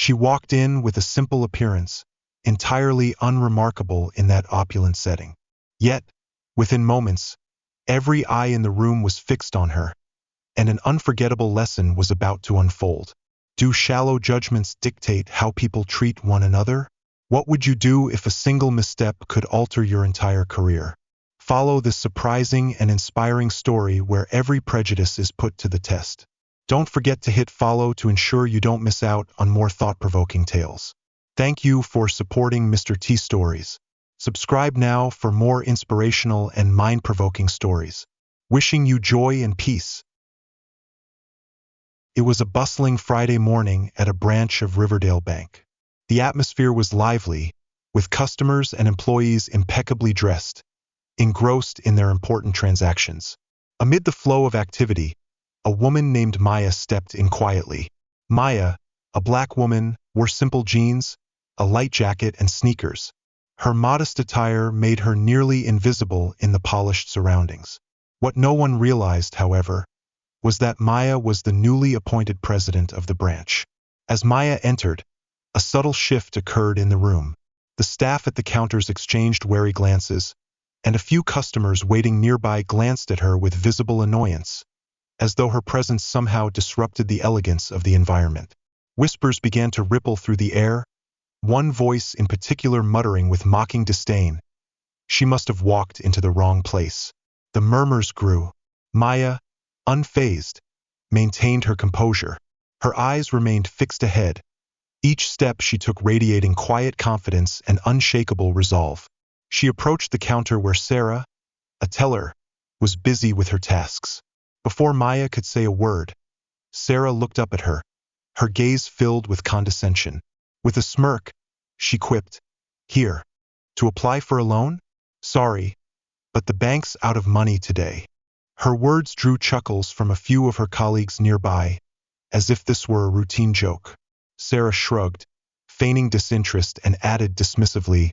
She walked in with a simple appearance, entirely unremarkable in that opulent setting. Yet, within moments, every eye in the room was fixed on her, and an unforgettable lesson was about to unfold. Do shallow judgments dictate how people treat one another? What would you do if a single misstep could alter your entire career? Follow this surprising and inspiring story where every prejudice is put to the test. Don't forget to hit follow to ensure you don't miss out on more thought-provoking tales. Thank you for supporting Mr. T Stories. Subscribe now for more inspirational and mind-provoking stories. Wishing you joy and peace. It was a bustling Friday morning at a branch of Riverdale Bank. The atmosphere was lively, with customers and employees impeccably dressed, engrossed in their important transactions. Amid the flow of activity, a woman named Maya stepped in quietly. Maya, a black woman, wore simple jeans, a light jacket, and sneakers. Her modest attire made her nearly invisible in the polished surroundings. What no one realized, however, was that Maya was the newly appointed president of the branch. As Maya entered, a subtle shift occurred in the room. The staff at the counters exchanged wary glances, and a few customers waiting nearby glanced at her with visible annoyance, as though her presence somehow disrupted the elegance of the environment. Whispers began to ripple through the air, one voice in particular muttering with mocking disdain, "She must have walked into the wrong place." The murmurs grew. Maya, unfazed, maintained her composure. Her eyes remained fixed ahead, each step she took radiating quiet confidence and unshakable resolve. She approached the counter where Sarah, a teller, was busy with her tasks. Before Maya could say a word, Sarah looked up at her, her gaze filled with condescension. With a smirk, she quipped, "Here, to apply for a loan? Sorry, but the bank's out of money today." Her words drew chuckles from a few of her colleagues nearby, as if this were a routine joke. Sarah shrugged, feigning disinterest, and added dismissively,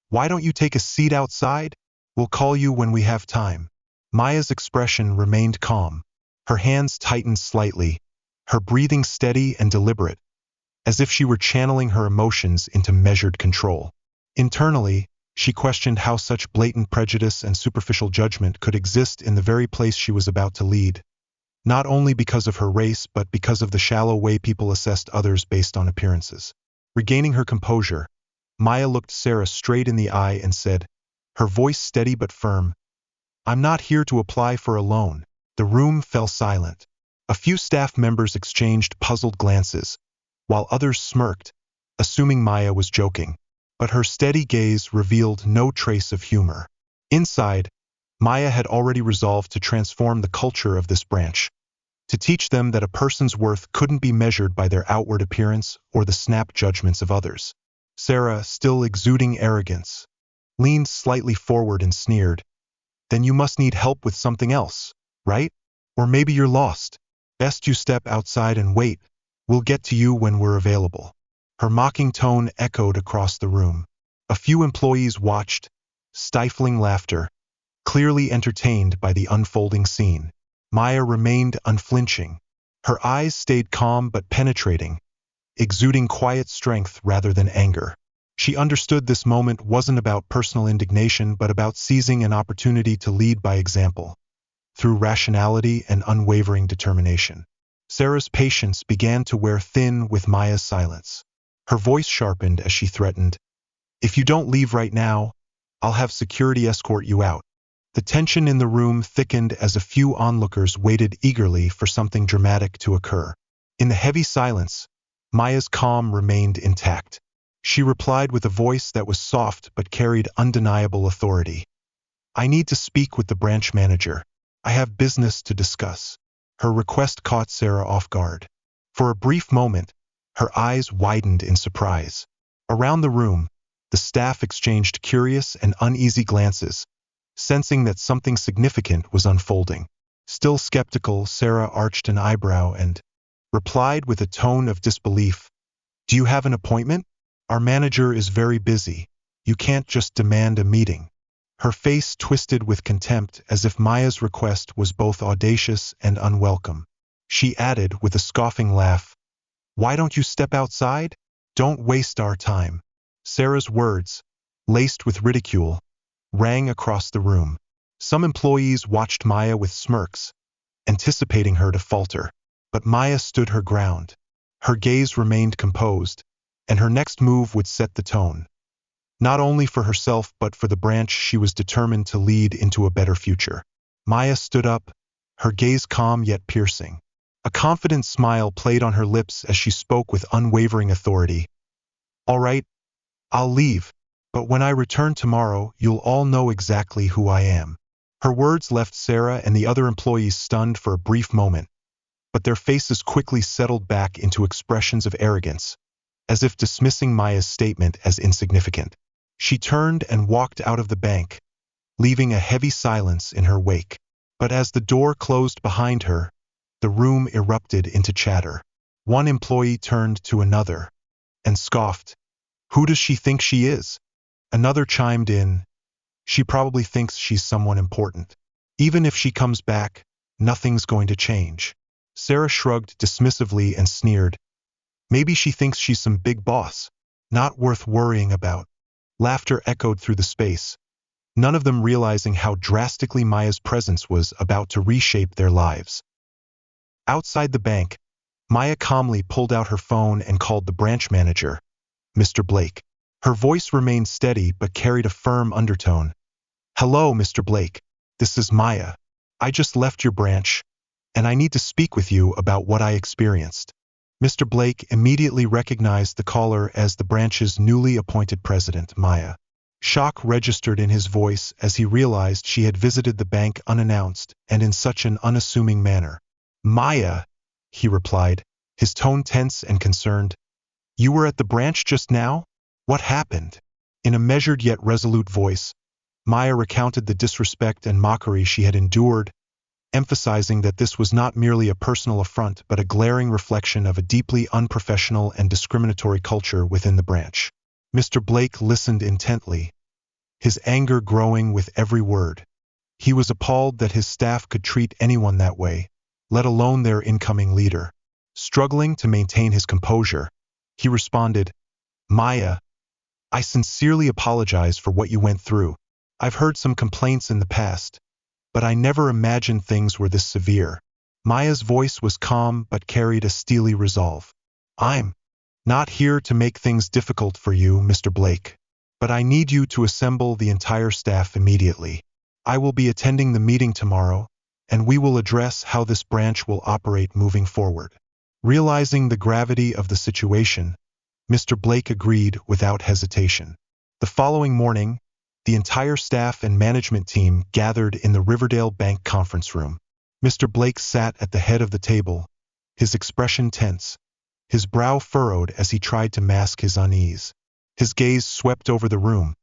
"Why don't you take a seat outside? We'll call you when we have time." Maya's expression remained calm. Her hands tightened slightly, her breathing steady and deliberate, as if she were channeling her emotions into measured control. Internally, she questioned how such blatant prejudice and superficial judgment could exist in the very place she was about to lead, not only because of her race but because of the shallow way people assessed others based on appearances. Regaining her composure, Maya looked Sarah straight in the eye and said, her voice steady but firm, "I'm not here to apply for a loan." The room fell silent. A few staff members exchanged puzzled glances, while others smirked, assuming Maya was joking. But her steady gaze revealed no trace of humor. Inside, Maya had already resolved to transform the culture of this branch, to teach them that a person's worth couldn't be measured by their outward appearance or the snap judgments of others. Sarah, still exuding arrogance, leaned slightly forward and sneered, "Then you must need help with something else, right? Or maybe you're lost. Best you step outside and wait. We'll get to you when we're available." Her mocking tone echoed across the room. A few employees watched, stifling laughter, clearly entertained by the unfolding scene. Maya remained unflinching. Her eyes stayed calm but penetrating, exuding quiet strength rather than anger. She understood this moment wasn't about personal indignation but about seizing an opportunity to lead by example, through rationality and unwavering determination. Sarah's patience began to wear thin with Maya's silence. Her voice sharpened as she threatened, "If you don't leave right now, I'll have security escort you out." The tension in the room thickened as a few onlookers waited eagerly for something dramatic to occur. In the heavy silence, Maya's calm remained intact. She replied with a voice that was soft but carried undeniable authority. "I need to speak with the branch manager. I have business to discuss." Her request caught Sarah off guard. For a brief moment, her eyes widened in surprise. Around the room, the staff exchanged curious and uneasy glances, sensing that something significant was unfolding. Still skeptical, Sarah arched an eyebrow and replied with a tone of disbelief, "Do you have an appointment? Our manager is very busy. You can't just demand a meeting." Her face twisted with contempt as if Maya's request was both audacious and unwelcome. She added with a scoffing laugh, Why don't you step outside? Don't waste our time. Sarah's words, laced with ridicule, rang across the room. Some employees watched Maya with smirks, anticipating her to falter. But Maya stood her ground. Her gaze remained composed, and her next move would set the tone. Not only for herself but for the branch she was determined to lead into a better future. Maya stood up, her gaze calm yet piercing. A confident smile played on her lips as she spoke with unwavering authority. All right, I'll leave, but when I return tomorrow, you'll all know exactly who I am. Her words left Sarah and the other employees stunned for a brief moment, but their faces quickly settled back into expressions of arrogance, as if dismissing Maya's statement as insignificant. She turned and walked out of the bank, leaving a heavy silence in her wake. But as the door closed behind her, the room erupted into chatter. One employee turned to another and scoffed. Who does she think she is? Another chimed in. She probably thinks she's someone important. Even if she comes back, nothing's going to change. Sarah shrugged dismissively and sneered. Maybe she thinks she's some big boss. Not worth worrying about. Laughter echoed through the space, none of them realizing how drastically Maya's presence was about to reshape their lives. Outside the bank, Maya calmly pulled out her phone and called the branch manager, Mr. Blake. Her voice remained steady but carried a firm undertone. Hello, Mr. Blake. This is Maya. I just left your branch, and I need to speak with you about what I experienced. Mr. Blake immediately recognized the caller as the branch's newly appointed president, Maya. Shock registered in his voice as he realized she had visited the bank unannounced and in such an unassuming manner. Maya, he replied, his tone tense and concerned. You were at the branch just now? What happened? In a measured yet resolute voice, Maya recounted the disrespect and mockery she had endured, emphasizing that this was not merely a personal affront but a glaring reflection of a deeply unprofessional and discriminatory culture within the branch. Mr. Blake listened intently, his anger growing with every word. He was appalled that his staff could treat anyone that way, let alone their incoming leader. Struggling to maintain his composure, he responded, Maya, I sincerely apologize for what you went through. I've heard some complaints in the past, but I never imagined things were this severe. Maya's voice was calm but carried a steely resolve. I'm not here to make things difficult for you, Mr. Blake, but I need you to assemble the entire staff immediately. I will be attending the meeting tomorrow, and we will address how this branch will operate moving forward. Realizing the gravity of the situation, Mr. Blake agreed without hesitation. The following morning, the entire staff and management team gathered in the Riverdale Bank conference room. Mr. Blake sat at the head of the table, his expression tense, his brow furrowed as he tried to mask his unease. His gaze swept over the room,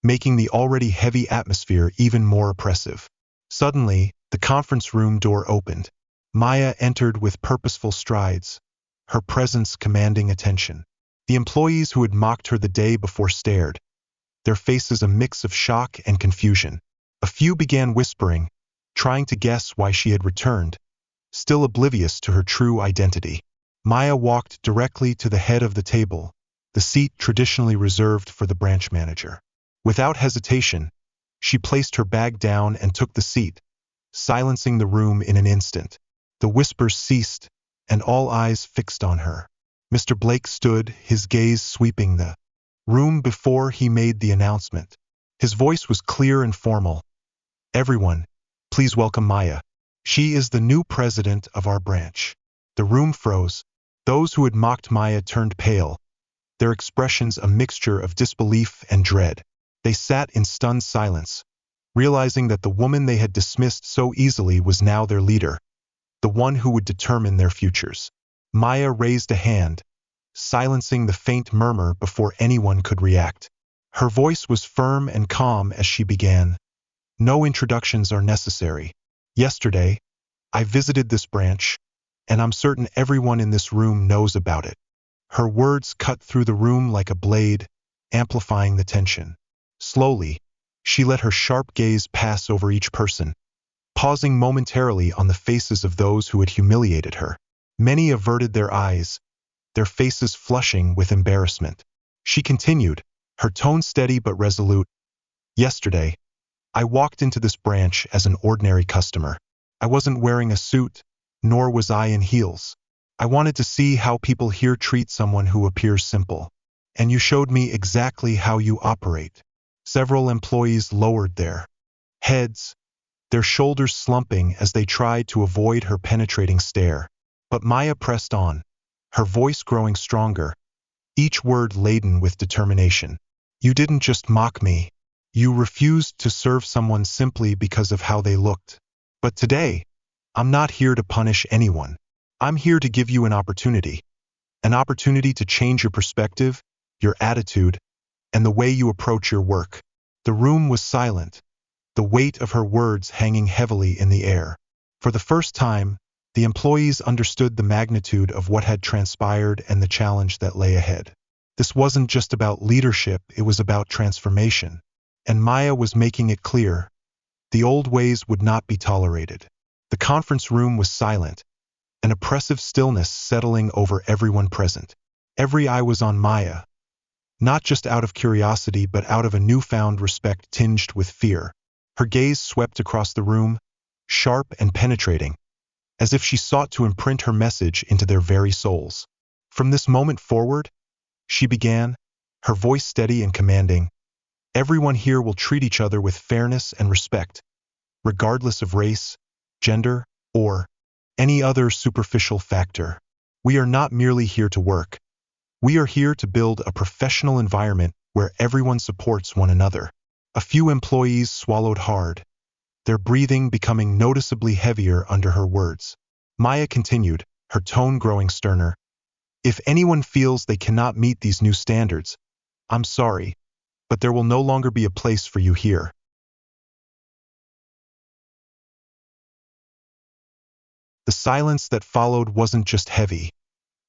making the already heavy atmosphere even more oppressive. Suddenly, the conference room door opened. Maya entered with purposeful strides, her presence commanding attention. The employees who had mocked her the day before stared, their faces a mix of shock and confusion. A few began whispering, trying to guess why she had returned, still oblivious to her true identity. Maya walked directly to the head of the table, the seat traditionally reserved for the branch manager. Without hesitation, she placed her bag down and took the seat, silencing the room in an instant. The whispers ceased, and all eyes fixed on her. Mr. Blake stood, his gaze sweeping the room before he made the announcement. His voice was clear and formal. Everyone, please welcome Maya. She is the new president of our branch. The room froze. Those who had mocked Maya turned pale, their expressions a mixture of disbelief and dread. They sat in stunned silence, realizing that the woman they had dismissed so easily was now their leader, the one who would determine their futures. Maya raised a hand, silencing the faint murmur before anyone could react. Her voice was firm and calm as she began. No introductions are necessary. Yesterday, I visited this branch, and I'm certain everyone in this room knows about it. Her words cut through the room like a blade, amplifying the tension. Slowly, she let her sharp gaze pass over each person, pausing momentarily on the faces of those who had humiliated her. Many averted their eyes, their faces flushing with embarrassment. She continued, her tone steady but resolute. Yesterday, I walked into this branch as an ordinary customer. I wasn't wearing a suit, nor was I in heels. I wanted to see how people here treat someone who appears simple. And you showed me exactly how you operate. Several employees lowered their heads, their shoulders slumping as they tried to avoid her penetrating stare. But Maya pressed on, her voice growing stronger, each word laden with determination. You didn't just mock me. You refused to serve someone simply because of how they looked. But today, I'm not here to punish anyone. I'm here to give you an opportunity to change your perspective, your attitude, and the way you approach your work. The room was silent, the weight of her words hanging heavily in the air. For the first time, the employees understood the magnitude of what had transpired and the challenge that lay ahead. This wasn't just about leadership, it was about transformation. And Maya was making it clear, the old ways would not be tolerated. The conference room was silent, an oppressive stillness settling over everyone present. Every eye was on Maya, not just out of curiosity but out of a newfound respect tinged with fear. Her gaze swept across the room, sharp and penetrating, as if she sought to imprint her message into their very souls. From this moment forward, she began, her voice steady and commanding, everyone here will treat each other with fairness and respect, regardless of race, gender, or any other superficial factor. We are not merely here to work. We are here to build a professional environment where everyone supports one another. A few employees swallowed hard, their breathing becoming noticeably heavier under her words. Maya continued, her tone growing sterner. If anyone feels they cannot meet these new standards, I'm sorry, but there will no longer be a place for you here. The silence that followed wasn't just heavy,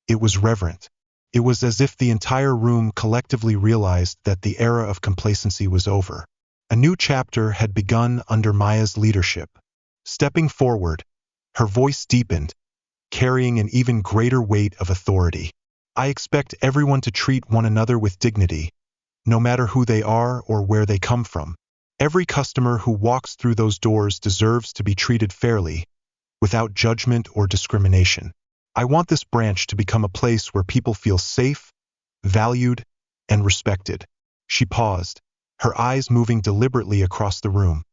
it was reverent. It was as if the entire room collectively realized that the era of complacency was over. A new chapter had begun under Maya's leadership. Stepping forward, her voice deepened, carrying an even greater weight of authority. I expect everyone to treat one another with dignity, no matter who they are or where they come from. Every customer who walks through those doors deserves to be treated fairly, without judgment or discrimination. I want this branch to become a place where people feel safe, valued, and respected. She paused, her eyes moving deliberately across the room,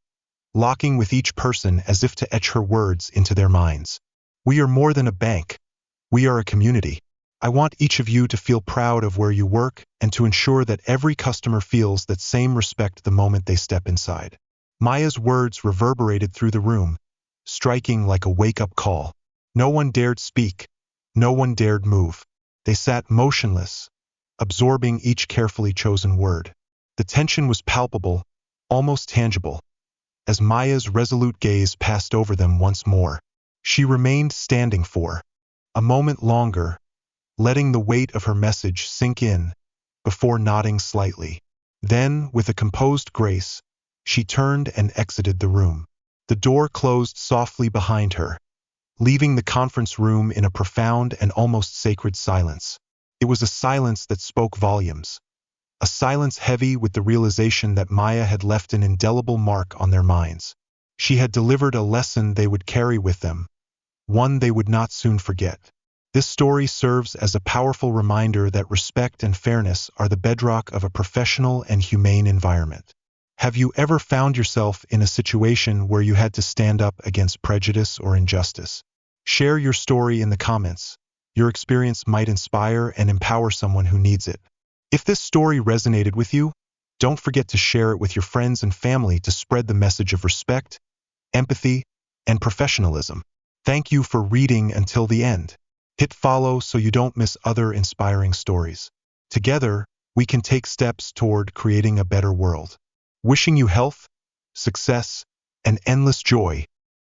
locking with each person as if to etch her words into their minds. We are more than a bank. We are a community. I want each of you to feel proud of where you work and to ensure that every customer feels that same respect the moment they step inside. Maya's words reverberated through the room, striking like a wake-up call. No one dared speak. No one dared move. They sat motionless, absorbing each carefully chosen word. The tension was palpable, almost tangible, as Maya's resolute gaze passed over them once more. She remained standing for a moment longer, letting the weight of her message sink in, before nodding slightly. Then, with a composed grace, she turned and exited the room. The door closed softly behind her, leaving the conference room in a profound and almost sacred silence. It was a silence that spoke volumes, a silence heavy with the realization that Maya had left an indelible mark on their minds. She had delivered a lesson they would carry with them, one they would not soon forget. This story serves as a powerful reminder that respect and fairness are the bedrock of a professional and humane environment. Have you ever found yourself in a situation where you had to stand up against prejudice or injustice? Share your story in the comments. Your experience might inspire and empower someone who needs it. If this story resonated with you, don't forget to share it with your friends and family to spread the message of respect, empathy, and professionalism. Thank you for reading until the end. Hit follow so you don't miss other inspiring stories. Together, we can take steps toward creating a better world. Wishing you health, success, and endless joy